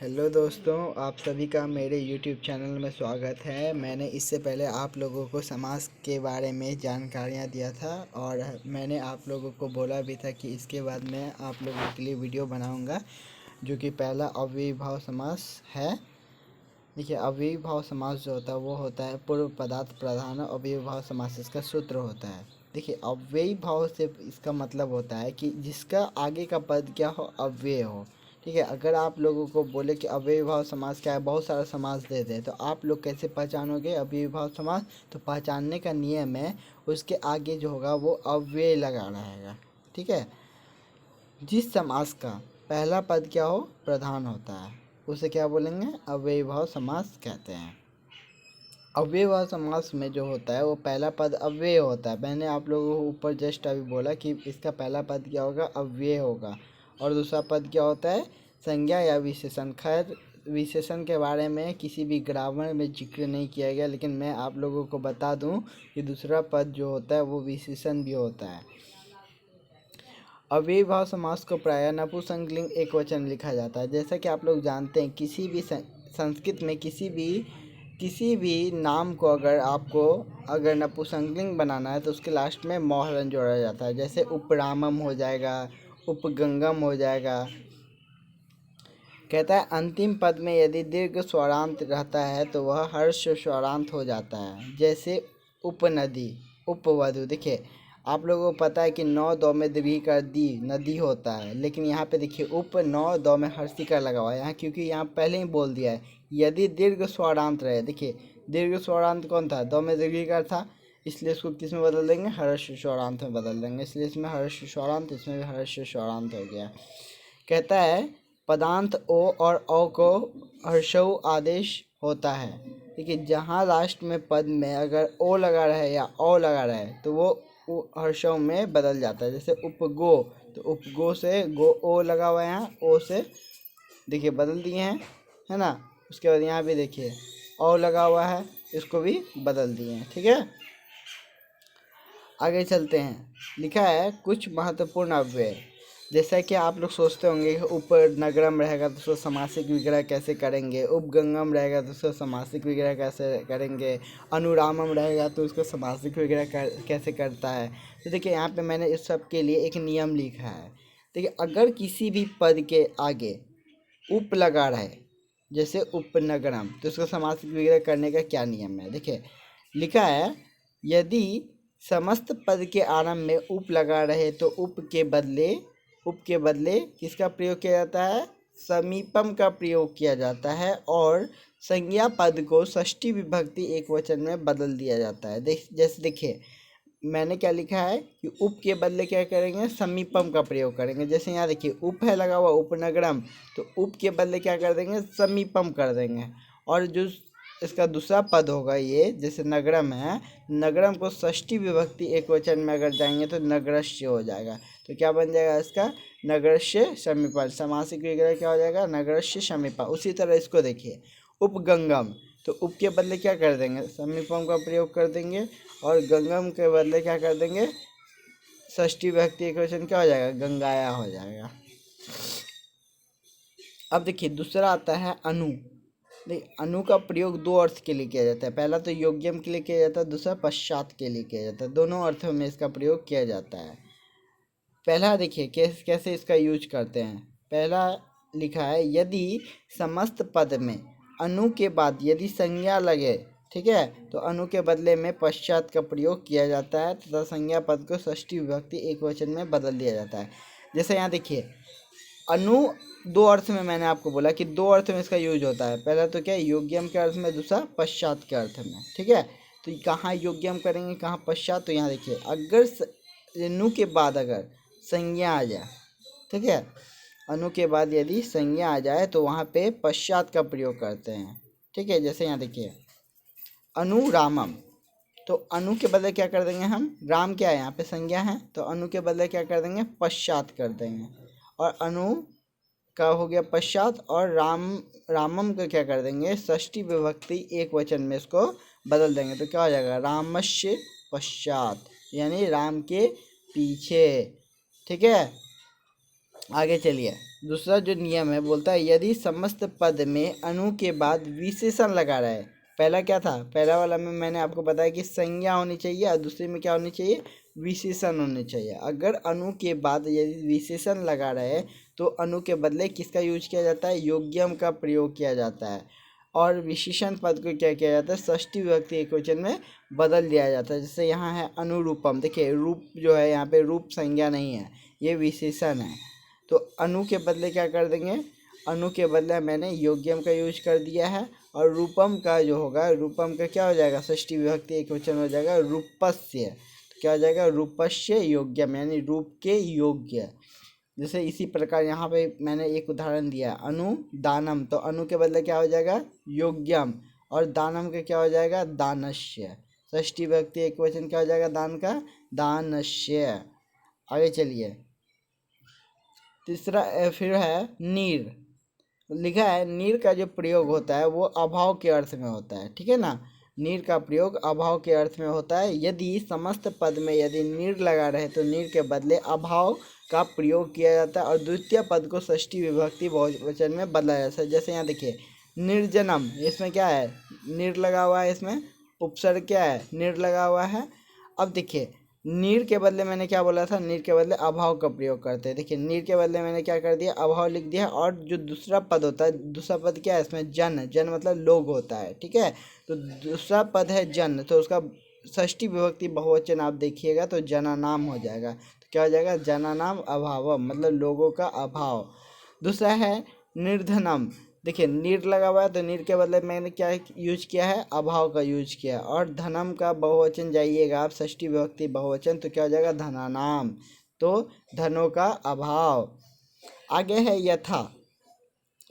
Hello दोस्तों, आप सभी का मेरे YouTube चैनल में स्वागत है। मैंने इससे पहले आप लोगों को समाज के बारे में जानकारियाँ दिया था और मैंने आप लोगों को बोला भी था कि इसके बाद मैं आप लोगों के लिए वीडियो बनाऊंगा, जो कि पहला अव्ययीभाव समास है। देखिए, अव्ययीभाव समास जो होता है वो होता है पूर्व पदार्थ प्रधान अव्ययीभाव समास, इसका सूत्र होता है। देखिए, अव्ययीभाव से इसका मतलब होता है कि जिसका आगे का पद क्या हो, अव्यय हो। ठीक है, अगर आप लोगों को बोले कि अव्ययीभाव समास क्या है, बहुत सारा समास दे दे, तो आप लोग कैसे पहचानोगे अव्ययीभाव समास? तो पहचानने का नियम है, उसके आगे जो होगा वो अव्यय लगा रहेगा। ठीक है, जिस समास का पहला पद क्या हो, प्रधान होता है, उसे क्या बोलेंगे? अव्ययीभाव समास कहते हैं। अव्ययीभाव समास में जो होता है वो पहला पद अव्यय होता है। मैंने आप लोगों को ऊपर जस्ट अभी बोला कि इसका पहला पद क्या होगा, अव्यय होगा, और दूसरा पद क्या होता है, संज्ञा या विशेषण। खैर, विशेषण के बारे में किसी भी ग्रामर में जिक्र नहीं किया गया, लेकिन मैं आप लोगों को बता दूं कि दूसरा पद जो होता है वो विशेषण भी होता है। अव्ययीभाव समास को प्रायः नपुंसकलिंग एकवचन लिखा जाता है। जैसा कि आप लोग जानते हैं, किसी भी संस्कृत में किसी भी नाम को अगर नपुंसकलिंग बनाना है तो उसके लास्ट में मोहरन जोड़ा जाता है। जैसे उपरामम हो जाएगा, उपगंगम हो जाएगा। कहता है अंतिम पद में यदि दीर्घ स्वरांत रहता है तो वह हर्ष स्वरांत हो जाता है। जैसे उपनदी, उपवधु। देखिए, आप लोगों को पता है कि नौ दो में दीर्घिकार दी नदी होता है, लेकिन यहाँ पे देखिए उप नौ दो में हर्षिकार लगा हुआ है यहाँ, क्योंकि यहाँ पहले ही बोल दिया है यदि दीर्घ स्वरांत रहे। देखिए, दीर्घ स्वरांत कौन था? दो में दीर्घिकार था, इसलिए इसको किस में बदल देंगे? हर्ष स्वरांत में बदल देंगे। इसलिए इसमें हर्ष स्वरांत, इसमें भी हर्ष स्वरांत हो गया। कहता है पदांत ओ और औ को हर्षऊ आदेश होता है। देखिए, जहाँ लास्ट में पद में अगर ओ लगा रहे या औ लगा रहे तो वो हर्षऊ में बदल जाता है। जैसे उपगो, तो उपगो से गो ओ लगा हुआ है, यहाँ ओ से देखिए बदल दिए हैं, है ना। उसके बाद यहाँ भी देखिए औ लगा हुआ है, इसको भी बदल दिए हैं। ठीक है, आगे चलते हैं। लिखा है कुछ महत्वपूर्ण अव्यय। जैसा कि आप लोग सोचते होंगे कि ऊपर नगरम रहेगा तो उसको समासिक विग्रह कैसे करेंगे, उपगंगम रहेगा तो उसको समासिक विग्रह कैसे करेंगे, अनुरामम रहेगा तो उसको समासिक विग्रह कैसे करता है। तो देखिए, यहाँ पे मैंने इस सब के लिए एक नियम लिखा है। देखिए, अगर किसी भी पद के आगे उप लगा रहे, जैसे उपनगरम, तो उसको समासिक विग्रह करने का क्या नियम है? देखिए, लिखा है यदि समस्त पद के आरंभ में उप लगा रहे तो उप के बदले किसका प्रयोग किया जाता है? समीपम का प्रयोग किया जाता है, और संज्ञा पद को षष्ठी विभक्ति एकवचन में बदल दिया जाता है। जैसे देखिए, मैंने क्या लिखा है कि उप के बदले क्या करेंगे? समीपम का प्रयोग करेंगे। जैसे यहाँ देखिए उप है लगा हुआ, उपनगरम, तो उप के बदले क्या कर देंगे? समीपम कर देंगे। और जो इसका दूसरा पद होगा, ये जैसे नगरम है, नगरम को षष्ठी विभक्ति एकवचन में अगर जाएंगे तो नगरस्य हो जाएगा। तो क्या बन जाएगा इसका? नगरस्य समीपम। समासिक विग्रह क्या हो जाएगा? नगरस्य समीपम। उसी तरह इसको देखिए उपगंगम, तो उप के बदले क्या कर देंगे? समीपम का प्रयोग कर देंगे, और गंगम के बदले क्या कर देंगे? षष्ठी विभक्ति एकवचन क्या हो जाएगा? गंगाया हो जाएगा। अब देखिए दूसरा आता है अनु। देख, अनु का प्रयोग दो अर्थ के लिए किया जाता है। पहला तो योग्यम के लिए किया जाता है, दूसरा पश्चात के लिए किया जाता है। दोनों अर्थों में इसका प्रयोग किया जाता है। पहला देखिए कैसे कैसे इसका यूज करते हैं। पहला लिखा है यदि समस्त पद में अनु के बाद यदि संज्ञा लगे, ठीक है, तो अनु के बदले में पश्चात का प्रयोग किया जाता है तथा संज्ञा पद को षष्ठी विभक्ति एकवचन में बदल दिया जाता है। जैसे यहाँ देखिए अनु दो अर्थ में, मैंने आपको बोला कि दो अर्थ में इसका यूज होता है। पहला तो क्या है? योग्यम के अर्थ में, दूसरा पश्चात के अर्थ में। ठीक है, तो कहाँ योग्यम करेंगे, कहाँ पश्चात? तो यहाँ देखिए अगर नु के बाद अगर संज्ञा आ जाए, ठीक है, अनु के बाद यदि संज्ञा आ जाए तो वहाँ पे पश्चात का प्रयोग करते हैं। ठीक है, जैसे यहाँ देखिए अनुरामम, तो अनु के बदले क्या कर देंगे हम? राम क्या है? यहाँ पे संज्ञा है, तो अनु के बदले क्या कर देंगे? पश्चात कर देंगे। और अनु का हो गया पश्चात, और रामम का क्या कर देंगे? षष्ठी विभक्ति एक वचन में इसको बदल देंगे। तो क्या हो जाएगा? रामस्य पश्चात, यानी राम के पीछे। ठीक है, आगे चलिए। दूसरा जो नियम है बोलता है यदि समस्त पद में अनु के बाद विशेषण लगा रहा है। पहला क्या था, पहला वाला में मैंने आपको बताया कि संज्ञा होनी चाहिए और दूसरे में क्या होनी चाहिए, विशेषण होने चाहिए। अगर अनु के बाद यदि विशेषण लगा रहे तो अनु के बदले किसका यूज किया जाता है, योग्यम का प्रयोग किया जाता है। और विशेषण पद को क्या किया जाता है, षष्ठी विभक्ति एकवचन में बदल दिया जाता है। जैसे यहाँ है अनुरूपम, देखिए रूप जो है यहाँ पे रूप संज्ञा नहीं है, ये विशेषण है। तो अनु के बदले क्या कर देंगे, अनु के बदले मैंने योग्यम का यूज कर दिया है। और रूपम का जो होगा, रूपम का क्या हो जाएगा, षष्ठी विभक्ति एकवचन हो जाएगा रूपस्य। तो क्या हो जाएगा, रूपस्य योग्यम, यानी रूप के योग्य। जैसे इसी प्रकार यहाँ पे मैंने एक उदाहरण दिया अनु दानम, तो अनु के बदले क्या हो जाएगा, योग्यम। और दानम का क्या हो जाएगा, दानस्य। षष्ठी विभक्ति एकवचन क्या हो जाएगा, दान का, दानस्य। आगे चलिए, तीसरा फिर है नीर। लिखा है नीर का जो प्रयोग होता है वो अभाव के अर्थ में होता है, ठीक है ना। नीर का प्रयोग अभाव के अर्थ में होता है। यदि समस्त पद में यदि नीर लगा रहे तो नीर के बदले अभाव का प्रयोग किया जाता है और द्वितीय पद को षष्ठी विभक्ति बहुवचन में बदला जाता है। जैसे यहाँ देखिए निर्जनम, इसमें क्या है, नीर लगा हुआ है, इसमें उपसर्ग क्या है, नीर लगा हुआ है। अब देखिए नीर के बदले मैंने क्या बोला था, नीर के बदले अभाव का प्रयोग करते हैं। देखिए नीर के बदले मैंने क्या कर दिया, अभाव लिख दिया। और जो दूसरा पद होता है, दूसरा पद क्या है इसमें, जन, जन मतलब लोग होता है, ठीक है। तो दूसरा पद है जन, तो उसका षष्ठी विभक्ति बहुवचन आप देखिएगा तो जना नाम हो जाएगा। तो क्या हो जाएगा, जना नाम अभाव, मतलब लोगों का अभाव। दूसरा है निर्धनम, देखिए नीर लगा हुआ है तो नीर के बदले मैंने क्या यूज किया है, अभाव का यूज किया। और धनम का बहुवचन जाइएगा आप, षष्ठी विभक्ति बहुवचन, तो क्या हो जाएगा, धनानाम, तो धनों का अभाव। आगे है यथा।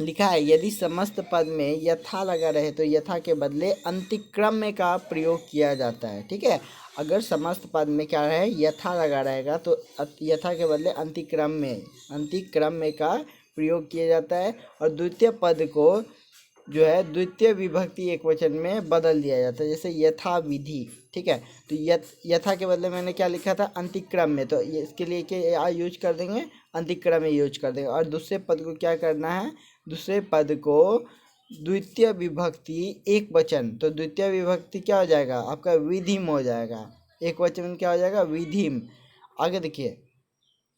लिखा है यदि समस्त पद में यथा लगा रहे तो यथा के बदले अंतिक्रम्य का प्रयोग किया जाता है, ठीक है। अगर समस्त पद में क्या रहे, यथा लगा रहेगा तो यथा के बदले अंतिक्रम्य का प्रयोग किया जाता है। और द्वितीय पद को जो है द्वितीय विभक्ति एकवचन में बदल दिया जाता है, जैसे यथा विधि, ठीक है। तो यथा के बदले मैंने क्या लिखा था, अंतिक्रम्य, तो इसके लिए क्या यूज कर देंगे, अंतिक्रम्य यूज कर देंगे। और दूसरे पद को क्या करना है, दूसरे पद को द्वितीय विभक्ति एक वचन, तो द्वितीय विभक्ति क्या हो जाएगा आपका, विधिम हो जाएगा। एक वचन में क्या हो जाएगा, विधिम। आगे देखिए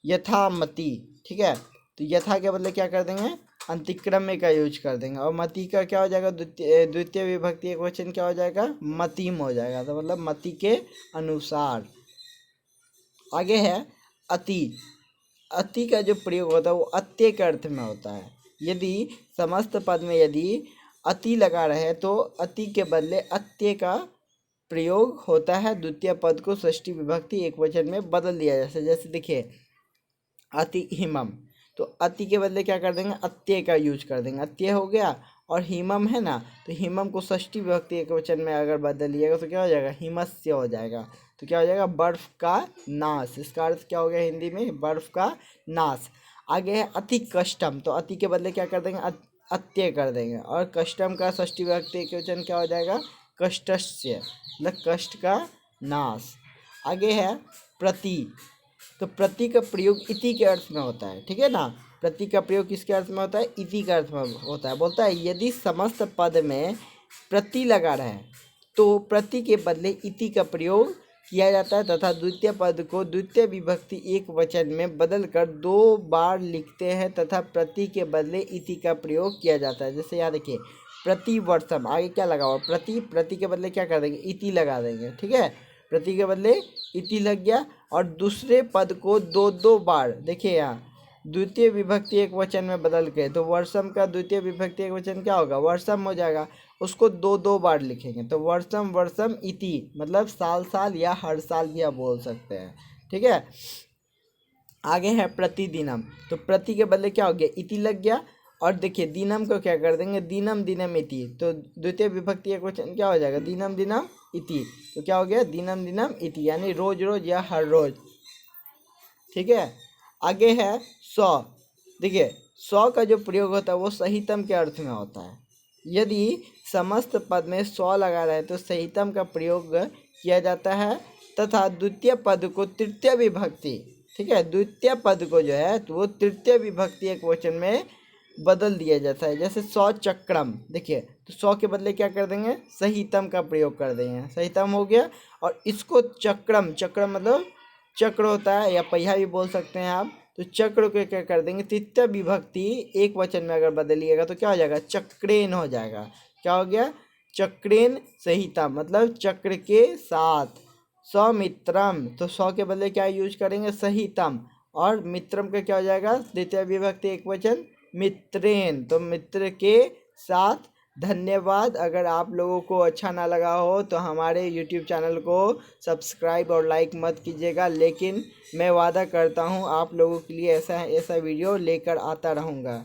यथामति, ठीक है। तो यथा के बदले क्या कर देंगे, अंतिक्रम्य का यूज कर देंगे। और मति का क्या हो जाएगा, द्वितीय विभक्ति एक वचन क्या हो जाएगा, मतिम हो जाएगा, तो मतलब मति के अनुसार। आगे है अति। अति का जो प्रयोग होता है वो अत्य के अर्थ में होता है। यदि समस्त पद में यदि अति लगा रहे तो अति के बदले अत्य का प्रयोग होता है, द्वितीय पद को षष्ठी विभक्ति एक वचन में बदल दिया जाता है। जैसे देखिए अति हिमम, तो अति के बदले क्या कर देंगे, अत्य का यूज कर देंगे, अत्य हो गया। और हिमम है ना, तो हिमम को षष्ठी विभक्ति एक वचन में अगर बदलिएगा तो क्या हो जाएगा, हिमस्य हो जाएगा। तो क्या हो जाएगा, बर्फ का नाश। इसका अर्थ क्या हो गया हिंदी में, बर्फ का नाश। आगे है अति कष्टम, तो अति के बदले क्या कर देंगे, अत्य कर देंगे। और कष्टम का षष्ठी विभक्ति एक वचन क्या हो जाएगा, कष्टस्य, मतलब कष्ट का नाश। आगे है प्रति, तो प्रति का प्रयोग इति के अर्थ में होता है, ठीक है ना। प्रति का प्रयोग किसके अर्थ में होता है, इति का अर्थ में होता है। बोलता है यदि समस्त पद में प्रति लगा रहे तो प्रति के बदले इति का प्रयोग किया जाता है तथा द्वितीय पद को द्वितीय विभक्ति एक वचन में बदलकर 2 बार लिखते हैं तथा प्रति के बदले इति का प्रयोग किया जाता है। जैसे यहाँ देखिए प्रतिवर्षम, आगे क्या लगा हुआ, प्रति के बदले क्या कर देंगे, इति लगा देंगे, ठीक है। प्रति के बदले इति लग गया। और दूसरे पद को 2 बार, देखिए यहाँ द्वितीय विभक्ति एक वचन में बदल के, तो वर्षम का द्वितीय विभक्ति एक वचन क्या होगा, वर्षम हो जाएगा। उसको 2 बार लिखेंगे तो वर्षम वर्षम इति, मतलब साल साल या हर साल भी आप बोल सकते हैं, ठीक है। आगे है प्रतिदिनम, तो प्रति के बदले क्या हो गया, इति लग गया। और देखिए दिनम को क्या कर देंगे, दिनम दिनम इति, तो द्वितीय विभक्ति एक वचन क्या हो जाएगा, दिनम दिनम इति, तो क्या हो गया, दिनम दिनम इति, यानी रोज रोज या हर रोज, ठीक है। आगे है सौ, देखिए 100 का जो प्रयोग होता है वो सहितम के अर्थ में होता है। यदि समस्त पद में 100 लगा रहे तो सहितम का प्रयोग किया जाता है तथा द्वितीय पद को तृतीय विभक्ति, ठीक है। द्वितीय पद को जो है तो वो तृतीय विभक्ति एक वचन में बदल दिया जाता है। जैसे सौ चक्रम, देखिए तो सौ के बदले क्या कर देंगे, सहितम का प्रयोग कर देंगे, सहितम हो गया। और इसको चक्रम, चक्रम मतलब चक्र होता है या पहिया भी बोल सकते हैं आप, तो चक्र को क्या कर देंगे, तृतीय विभक्ति एक वचन में अगर बदलिएगा तो क्या हो जाएगा, चक्रेन हो जाएगा। क्या हो गया, चक्रेन सहिता, मतलब चक्र के साथ। सौमित्रम, तो सौ के बदले क्या यूज करेंगे, सहितम। और मित्रम का क्या हो जाएगा, द्वितीय विभक्ति एक वचन मित्रेन, तो मित्र के साथ। धन्यवाद। अगर आप लोगों को अच्छा ना लगा हो तो हमारे YouTube चैनल को सब्सक्राइब और लाइक मत कीजिएगा, लेकिन मैं वादा करता हूँ आप लोगों के लिए ऐसा वीडियो लेकर आता रहूँगा।